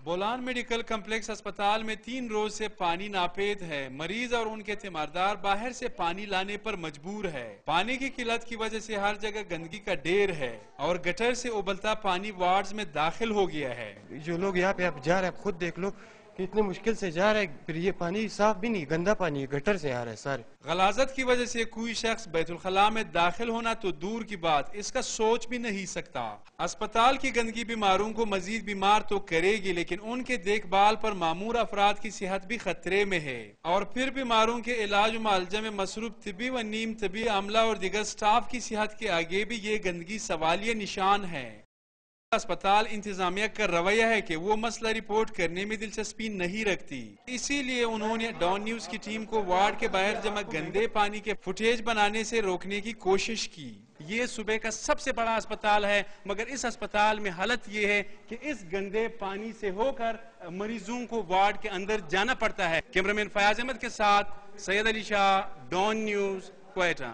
Bolan medical complex اسپتال میں 3 روز سے پانی ناپید ہے۔ مریض اور ان کے تیماردار باہر سے پانی لانے پر مجبور ہے۔ پانی کی قلت کی وجہ سے ہر جگہ گندگی کا ڈھیر ہے اور گٹر سے ابلتا پانی وارڈز میں داخل ہو گیا ہے۔ جو لوگ یہاں پہ آپ جا رہے ہیں آپ خود دیکھ لو کہ اتنی مشکل سے جا رہے ہیں، پھر یہ پانی صاف بھی نہیں، گندا پانی ہے، گٹر سے آ رہا ہے سارے۔ غلاظت کی وجہ سے کوئی شخص بیت الخلاء میں داخل ہونا تو دور کی بات، اس کا سوچ بھی نہیں سکتا۔ اسپتال کی گندگی بیماروں کو مزید بیمار تو کرے گی، لیکن ان کے دیکھ بھال پر مامور افراد کی صحت بھی خطرے میں ہے، اور پھر بیماروں کے علاج و معالجہ میں مصروف طبی و نیم طبی عملہ اور دیگر سٹاف کی صحت کے آگے بھی یہ گندگی سوالیہ نشان ہے۔ اسپتال انتظامیہ کا رویہ ہے کہ وہ مسئلہ رپورٹ کرنے میں دلچسپی نہیں رکھتی، اسی لیے انہوں نے ڈان نیوز کی ٹیم کو وارڈ کے باہر جمع گندے پانی کے فوٹیج بنانے سے روکنے کی کوشش کی۔ یہ صوبے کا سب سے بڑا اسپتال ہے، مگر اس اسپتال میں حالت یہ ہے کہ اس گندے پانی سے ہو کر مریضوں کو وارڈ کے اندر جانا پڑتا ہے۔ کیمرامین فیاض احمد کے ساتھ سید علی شاہ، ڈان نیوز، کوئٹہ۔